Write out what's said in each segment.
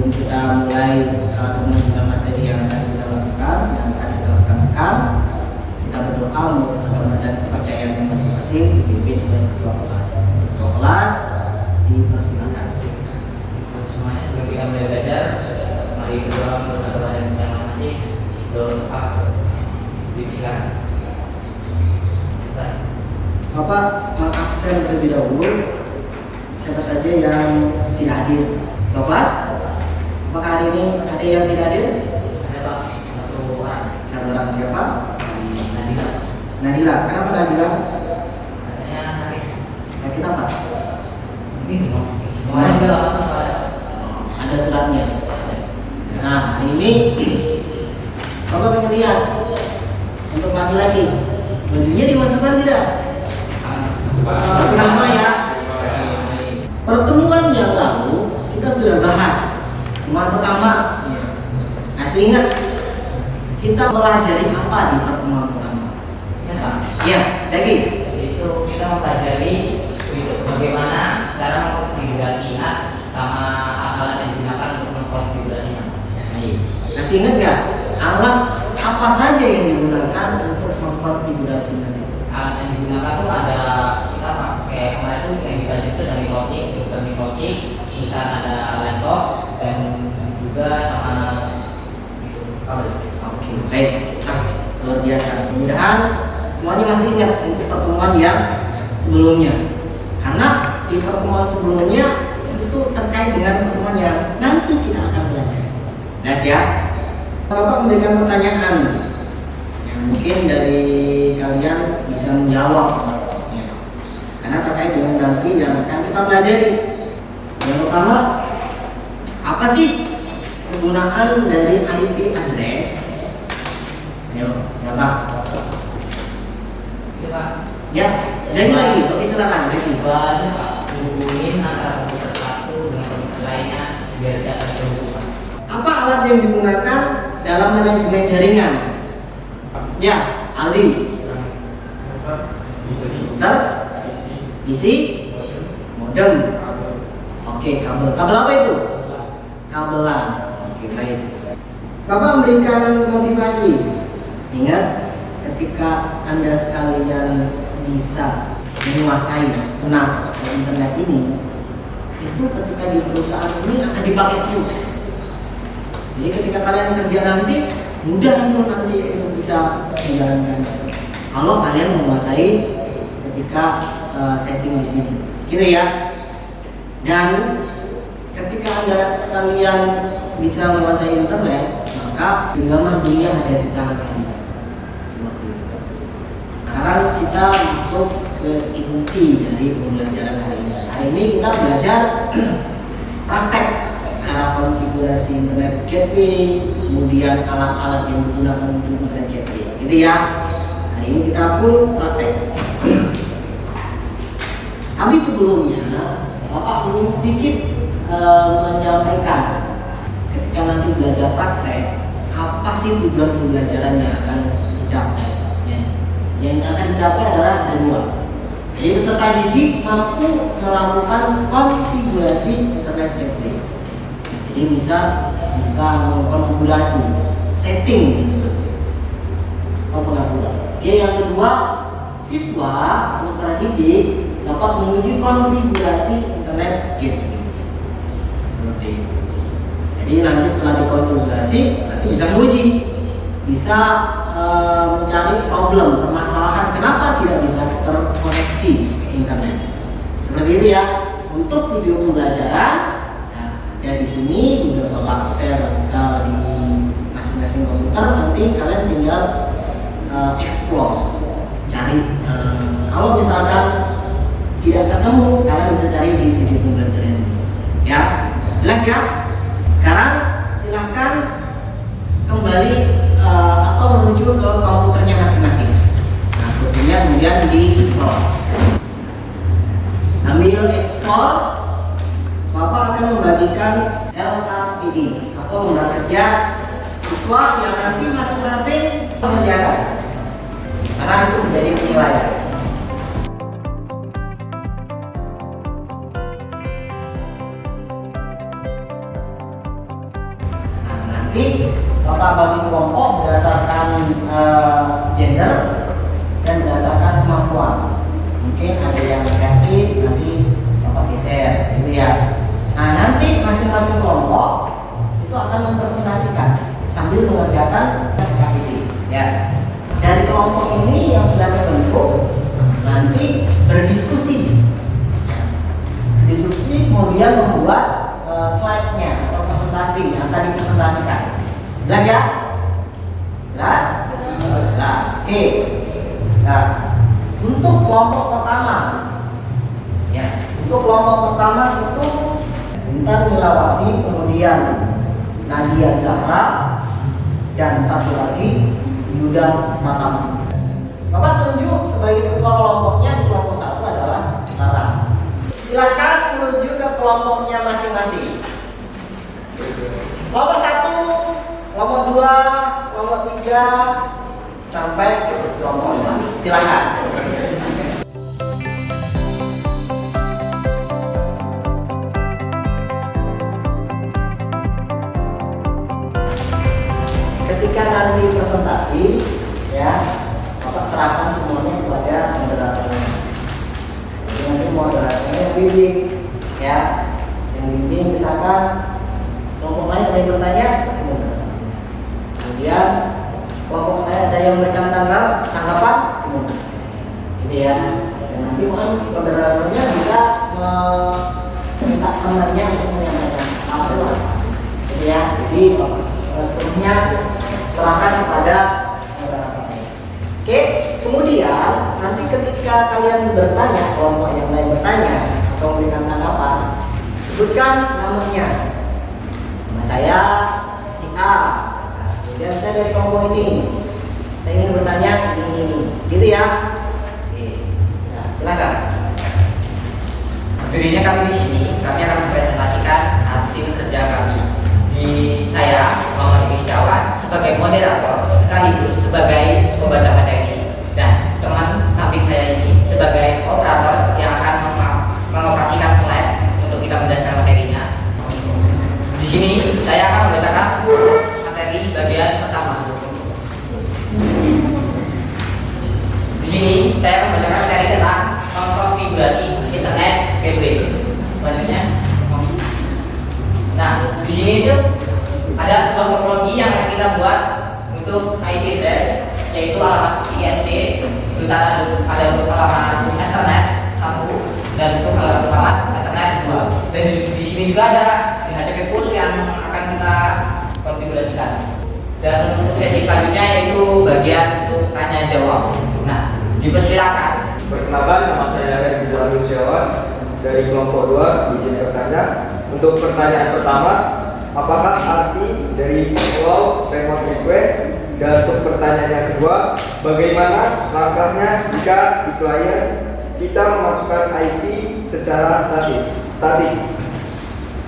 sebelum kita mulai dengan materi yang akan kita lakukan, yang akan kita laksanakan, kita berdoa mudah-mudahan dan kepercayaan masing-masing dipimpin oleh ketua kelas. Ketua kelas dipersilakan. Semuanya sebelum kita mulai belajar, mari kita berdoa kepada Yang Maha Masih. Doa dipersilakan. Selesai. Bapak mengabsen terlebih dahulu siapa saja yang tidak hadir. Ketua kelas, apakah hari ini ada yang tidak hadir? Ada Pak, satu orang. Satu orang, siapa? Nadila. Nadila. Kenapa Nadila? Katanya sakit. Sakit apa? Ini kemarin juga langsung ada. Ada suratnya. Nah, hari ini Bapak pengen lihat untuk laki-laki bajunya dimasukkan tidak? Masukkan semua ya. Pertemuan yang lalu kita sudah bahas pertemuan pertama. Masih ingat kita pelajari apa di pertemuan pertama? Ya Pak. Ya, jadi Itu kita mempelajari bagaimana cara mengkonfigurasi NAT sama alat yang digunakan untuk mengkonfigurasinya. masih ingat nggak alat apa saja yang digunakan untuk mengkonfigurasi nanti? Alat yang digunakan tuh ada kita pakai kemarin tuh yang dibelajar itu dari logik, bisa ada laptop dan juga sama kabel. Oke, baik. Nah, luar biasa. Mudah-mudahan semuanya masih ingat untuk pertemuan yang sebelumnya. Karena di pertemuan sebelumnya itu terkait dengan pertemuan yang nanti kita akan belajar. Jelas ya? Bapak memberikan pertanyaan yang mungkin dari kalian bisa menjawab ya. Karena terkait dengan nanti yang akan kita pelajari. Yang pertama, apa sih kegunaan dari IP address? Ayo, siapa? Itu Pak. Ya, jadi lagi. Oke, silakan. Jadi, Banyak Pak, hubungin antara komputer satu dengan komputer lainnya biar bisa saling terhubung. apa alat yang digunakan dalam manajemen jaringan? Ya, Aldi. Komputer, PC, modem. Oke, kabel. Kabel apa itu? Kabelan. Oke, baik. Bapak memberikan motivasi. Ingat, ketika Anda sekalian bisa menguasai internet ini, itu ketika di perusahaan ini akan dipakai terus. Jadi ketika kalian kerja nanti, mudah itu nanti untuk bisa menjalankannya. Kalau kalian menguasai ketika setting di sini, gitu ya. Dan ketika Anda sekalian bisa menguasai internet, maka genggaman dunia ada di tangan Anda. Seperti itu. Sekarang kita masuk ke inti dari pembelajaran hari ini. Hari ini kita belajar praktek cara konfigurasi internet gateway, kemudian alat-alat yang digunakan untuk internet gateway. Gitu ya. Hari ini kita full praktek. Tapi sebelumnya, Bapak ingin sedikit menyampaikan ketika nanti belajar praktek, apa sih tujuan pembelajaran yang akan dicapai? Yang akan dicapai adalah ada dua. Jadi peserta didik mampu melakukan konfigurasi internet gateway. Jadi bisa mengkonfigurasi setting atau pengaturan. Yang kedua, siswa peserta didik dapat menguji konfigurasi internet gateway. Seperti itu. Jadi nanti setelah dikonfigurasi, nanti bisa menguji, bisa mencari problem, permasalahan kenapa tidak bisa terkoneksi internet. Seperti itu ya. Untuk video pembelajaran, ya di sini juga Bapak share di masing-masing komputer. Nanti kalian tinggal explore, cari. Kalau misalkan tidak ketemu, kalian bisa cari di video pembelajaran ini. Ya, jelas ya? Sekarang silahkan kembali atau menuju ke komputernya masing-masing. Nah, kursinya kemudian di bawah. Ambil explore. Bapak akan membagikan LKPD atau lembar kerja siswa yang nanti masing-masing mengerjakan. Karena itu menjadi penilaian. nanti Bapak bagi kelompok berdasarkan gender dan berdasarkan kemampuan. Mungkin ada yang kreatif, nanti Bapak geser, gitu ya. Nah, nanti masing-masing kelompok itu akan mempresentasikan sambil mengerjakan KPD. Ya. Dari kelompok ini yang sudah terbentuk nanti berdiskusi. Diskusi kemudian membuat slide-nya atau presentasi yang akan dipresentasikan. Jelas ya? Jelas? Jelas. Oke. Nah, untuk kelompok pertama, ya, untuk kelompok pertama itu Intan Nilawati, kemudian Nadia Zahra, dan satu lagi Yuda Matam. Bapak tunjuk sebagai ketua kelompoknya di kelompok satu adalah Rara. Silakan menuju ke kelompoknya masing-masing. Kelompok 1, kelompok 2, kelompok 3 sampai ke kelompok 5. Silakan. Ketika nanti presentasi, ya, Bapak serahkan semuanya kepada moderatornya. Jadi nanti moderatornya yang bimbing, ya, yang bimbing misalkan kelompok lain ada yang bertanya, kemudian kelompok lain ada yang memberikan tanggapan, ini ya. Dan nanti moderatornya bisa meminta temannya untuk menyampaikan apa, jadi ya. Jadi seterusnya serahkan kepada moderatornya. Oke, kemudian nanti ketika kalian bertanya, kelompok yang lain bertanya atau memberikan tanggapan, sebutkan namanya. Nama saya si A, kemudian saya dari kelompok ini, saya ingin bertanya ini, gitu ya. Oke, nah, silakan. Dirinya kami di sini, kami akan mempresentasikan hasil kerja kami. Saya Muhammad Setiawan sebagai moderator sekaligus sebagai pembaca materi, dan teman samping saya ini sebagai operator yang akan mengoperasikan slide untuk kita menjelaskan materinya. Di sini saya akan membacakan materi bagian pertama. Di sini saya akan membacakan materi tentang konfigurasi internet gateway. Selanjutnya, nah, di sini itu ada sebuah topologi yang akan kita buat untuk IP address, yaitu alamat ISP, terus ada untuk alamat internet 1 dan untuk alamat internet 2. Dan di sini juga ada DHCP pool yang akan kita konfigurasikan. Dan untuk sesi selanjutnya yaitu bagian untuk tanya jawab. Nah, dipersilakan. Perkenalkan, nama saya Herdi Zalmin Setiawan dari kelompok 2, izin bertanya. Untuk pertanyaan pertama, apakah arti dari flow remote request? Dan untuk pertanyaan yang kedua, bagaimana langkahnya jika di klien kita memasukkan IP secara statik?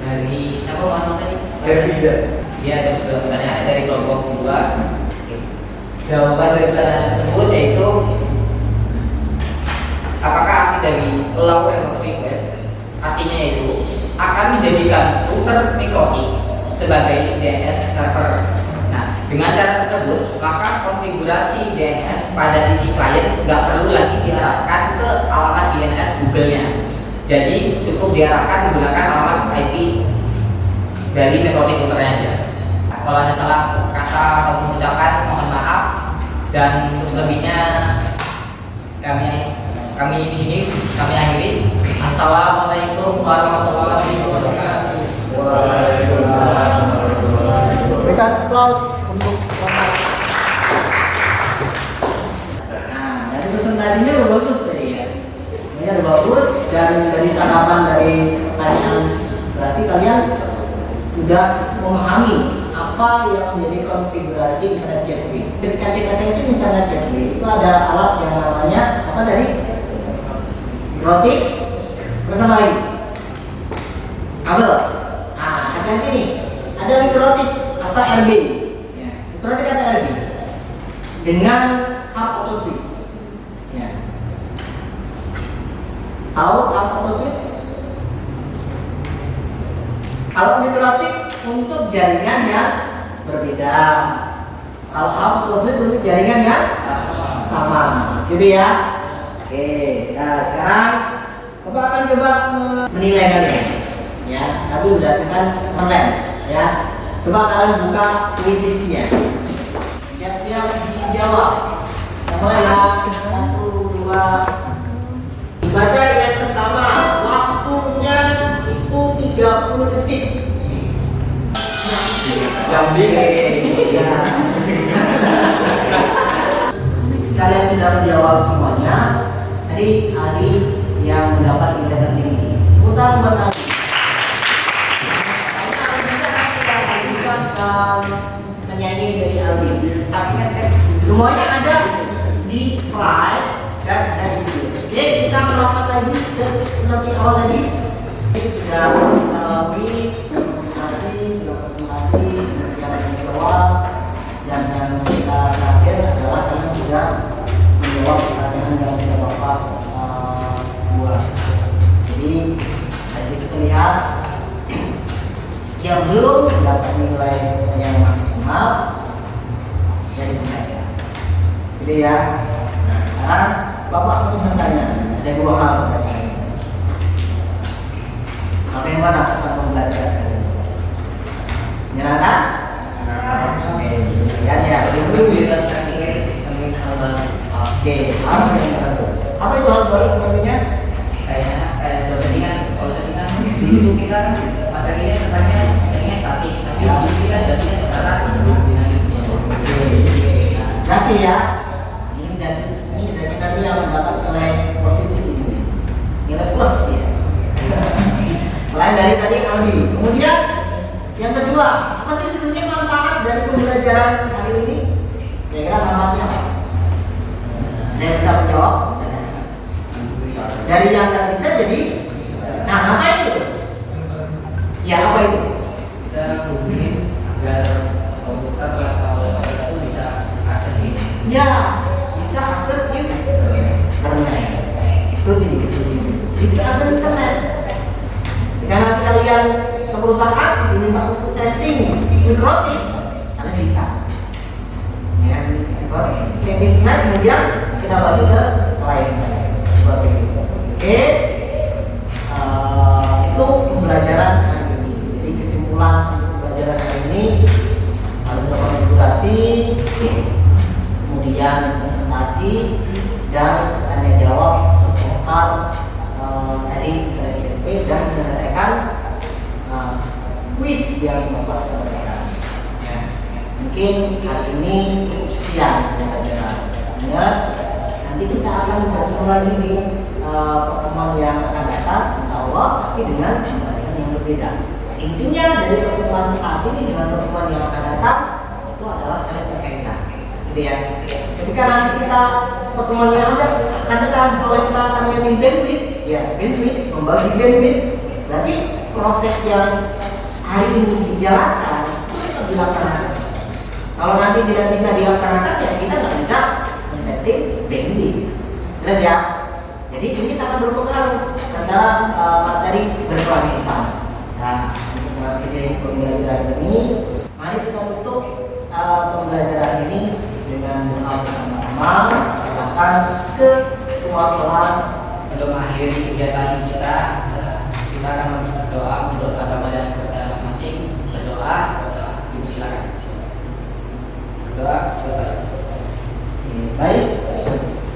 Dari siapa mau tadi? Herdiza. Iya, ada pertanyaan dari kelompok 2. Jawaban dari pertanyaan tersebut yaitu apakah arti dari allow remote request? Artinya yaitu akan menjadikan router mikrotik sebagai DNS server. Nah, dengan cara tersebut maka konfigurasi DNS pada sisi klien nggak perlu lagi diarahkan ke alamat DNS Google-nya. Jadi cukup diarahkan menggunakan alamat IP dari mikrotik routernya aja. Kalau ada salah kata atau pengucapan mohon maaf, dan untuk selebihnya kami di sini kami akhiri. Assalamualaikum warahmatullahi wabarakatuh. Waalaikumsalam. Berikan aplaus untuk Bapak. Nah, dari presentasinya udah bagus tadi ya. Ini udah bagus, dan dari tanggapan dari pertanyaan berarti kalian sudah memahami apa yang menjadi konfigurasi internet gateway. Ketika kita setting internet gateway itu ada alat yang namanya apa tadi? Mikrotik, bersama lagi kabel. Nah, hati-hati nih, ada mikrotik atau RB. Ya, mikrotik atau RB dengan hub atau switch. Ya. Tahu hub atau switch? Kalau mikrotik untuk jaringan yang berbeda. Kalau hub closed loop bentuk jaringan yang sama, gitu ya. Oke, nah sekarang Bapak akan coba menilai kalian, ya, tapi berdasarkan online, ya. Coba kalian buka kuisisnya, siap-siap dijawab. Mulai ya, 1, 2, dibaca dengan seksama. Waktunya itu 30 detik. Ya. Kalian sudah menjawab semuanya. Tadi Ali yang mendapat nilai tertinggi. Putar buat Ali. Kita bisa menyanyi dari Ali. Semuanya ada di slide dan ada di video. Oke, kita merapat lagi ke seperti awal tadi. Ini sudah presentasi yang jawab, dan yang kita terakhir adalah kalian sudah menjawab pertanyaan yang sudah Bapak buat. Jadi dari situ terlihat yang belum dapat nilai yang maksimal dari mereka. Gitu ya. Nah sekarang Bapak ingin bertanya, ada 2 hal pertanyaan. Bagaimana kesan pembelajaran? Menyenangkan? Oke, ya ya. Oke, apa yang baru? Apa itu hal baru sebenarnya? Kayak dosen ini kan dulu kita kan materinya katanya statik, tapi ini kan dosennya secara dinamis. Zaki ya, ini Zaki nanti yang mendapat nilai positif ini, nilai plus ya. Selain dari tadi Aldi, kemudian yang kedua, apa sih sebenarnya manfaat dari pembelajaran hari ini? Kira-kira manfaatnya apa? Ada yang bisa menjawab? Dari yang nggak bisa jadi, nah ngapain itu? Ya apa itu? Kita hubungin agar komputer atau laptop itu bisa akses ini. Ya, bisa akses internet. Itu bisa akses internet. Jika nanti kalian ke perusahaan diminta untuk setting mikrotik, kalian bisa. Ya, setting internet kemudian kita bagi ke lain seperti itu. Oke, itu pembelajaran hari ini. Jadi kesimpulan pembelajaran hari ini ada konfigurasi, kemudian presentasi, dan tanya jawab seputar tadi TDP dan menyelesaikan kuis yang Bapak sampaikan. Ya. Mungkin hari ini cukup sekian pembelajaran. Ingat, nanti kita akan bertemu lagi di pertemuan yang akan datang, insya Allah, tapi dengan pembahasan yang berbeda. Intinya dari pertemuan saat ini dengan pertemuan yang akan datang itu adalah saling berkaitan, gitu ya. Ketika nanti kita pertemuan yang akan datang, soalnya kita akan mencari bandwidth, ya bandwidth, membagi bandwidth, berarti proses yang hari ini dijalankan itu tetap dilaksanakan. Kalau nanti tidak bisa dilaksanakan, ya kita nggak bisa men-setting bandwidth. Jelas ya? Jadi ini sangat berpengaruh antara materi berkelanjutan. Nah, untuk materi pembelajaran ini, mari kita tutup pembelajaran ini dengan doa bersama-sama. Bahkan ke ruang kelas. Untuk mengakhiri kegiatan kita akan berdoa untuk agama dan kepercayaan masing-masing. Berdoa, ibu silakan. Berdoa selesai. Baik,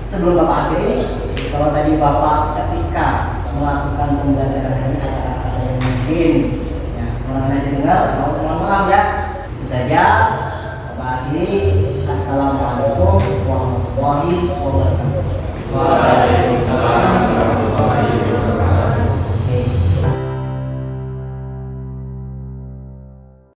sebelum Bapak akhiri, kalau tadi Bapak ketika melakukan pembelajaran ini kata-kata yang mungkin ya, mulai dengar, mohon maaf ya. Itu saja. Bapak akhiri. Assalamualaikum warahmatullahi wabarakatuh. Waalaikumsalam.